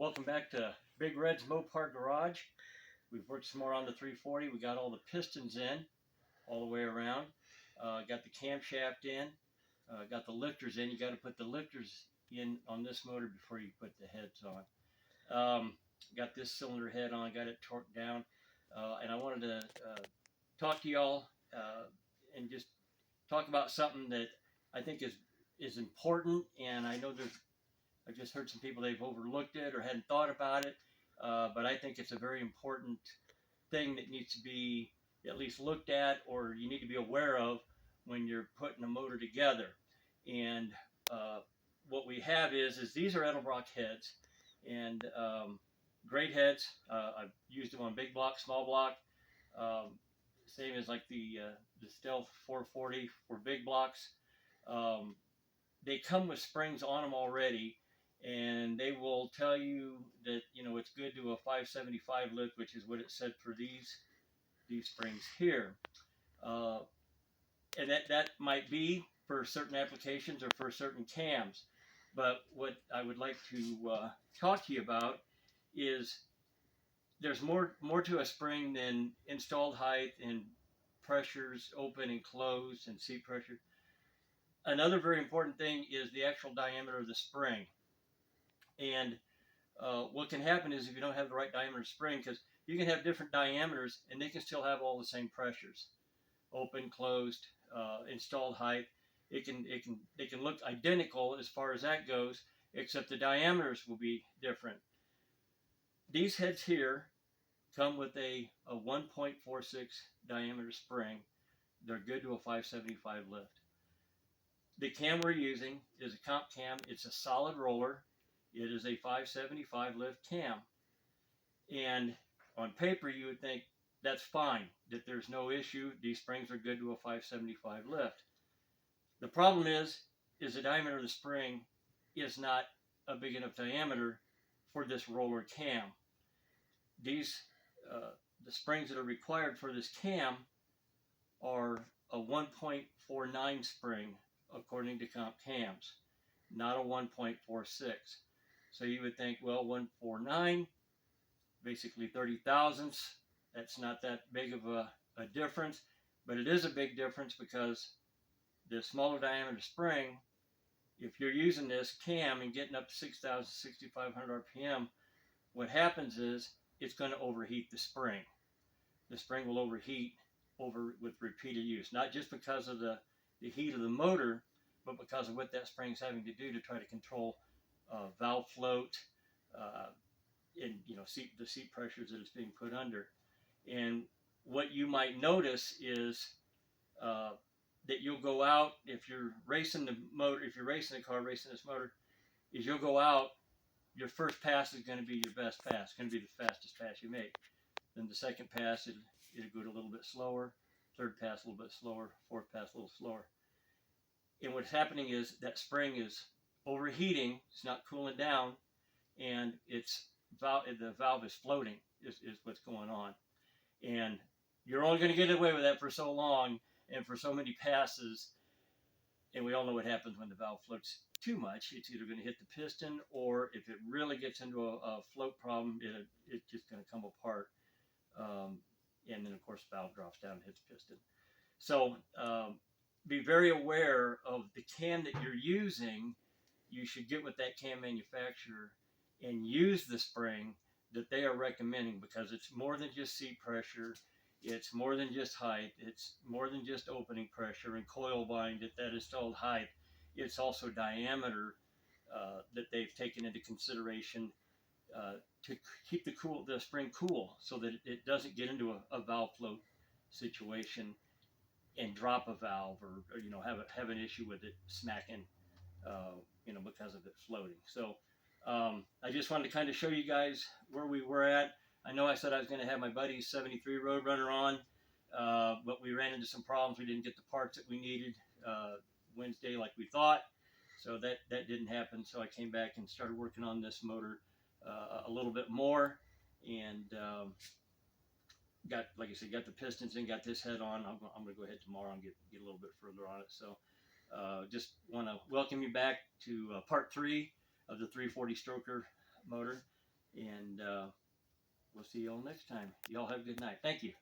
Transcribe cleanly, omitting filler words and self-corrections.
Welcome back to Big Red's Mopar Garage. We've worked some more on the 340. We got all the pistons in all the way around. Got the camshaft in. Got the lifters in. You got to put the lifters in on this motor before you put the heads on. Got this cylinder head on. Got it torqued down. And I wanted to talk to y'all and just talk about something that I think is important. And I know I've just heard some people they've overlooked it or hadn't thought about it, but I think it's a very important thing that needs to be at least looked at, or you need to be aware of when you're putting a motor together. And what we have is these are Edelbrock heads, and great heads. I've used them on big block, small block, same as like the Stealth 440 for big blocks. They come with springs on them already, and they will tell you that it's good to a 575 lift, which is what it said for these springs here. And that might be for certain applications or for certain cams. But what I would like to talk to you about is there's more to a spring than installed height and pressures, open and closed, and seat pressure. Another very important thing is the actual diameter of the spring. And what can happen is if you don't have the right diameter spring, because you can have different diameters and they can still have all the same pressures, open, closed, installed height. They can look identical as far as that goes, except the diameters will be different. These heads here come with a 1.46 diameter spring. They're good to a 575 lift. The cam we're using is a comp cam. It's a solid roller. It is a 575 lift cam. And on paper, you would think that's fine, that there's no issue. These springs are good to a 575 lift. The problem is the diameter of the spring is not a big enough diameter for this roller cam. The springs that are required for this cam are a 1.49 spring, according to comp cams, not a 1.46. So you would think, well, 149, basically 30 thousandths, that's not that big of a difference, but it is a big difference because the smaller diameter spring, if you're using this cam and getting up to 6,000, 6,500 RPM, what happens is it's going to overheat the spring. The spring will overheat with repeated use, not just because of the heat of the motor, but because of what that spring is having to do to try to control valve float and the seat pressures that it's being put under. And what you might notice is that you'll go out, if you're racing the motor, if you're racing a car, racing this motor, is you'll go out, your first pass is going to be your best pass. It's going to be the fastest pass you make. Then the second pass, it'll go a little bit slower. Third pass, a little bit slower. Fourth pass, a little slower. And what's happening is that spring is overheating. It's not cooling down, and the valve is floating. Is what's going on. And you're only going to get away with that for so long and for so many passes. And we all know what happens when the valve floats too much. It's either going to hit the piston, or if it really gets into a float problem, it's just going to come apart. And then, of course, the valve drops down and hits piston. So be very aware of the cam that you're using. You should get with that cam manufacturer and use the spring that they are recommending, because it's more than just seat pressure. It's more than just height. It's more than just opening pressure and coil bind at that installed height. It's also diameter that they've taken into consideration to keep the spring cool, so that it doesn't get into a valve float situation and drop a valve, or have an issue with it smacking, because of it floating. So I just wanted to kind of show you guys where we were at. I know I said I was going to have my buddy's 73 Roadrunner on, but we ran into some problems. We didn't get the parts that we needed Wednesday like we thought, so that didn't happen. So I came back and started working on this motor a little bit more, and got the pistons in, got this head on. I'm going to go ahead tomorrow and get a little bit further on it. So just want to welcome you back to part 3 of the 340 stroker motor. And we'll see you all next time. Y'all have a good night. Thank you.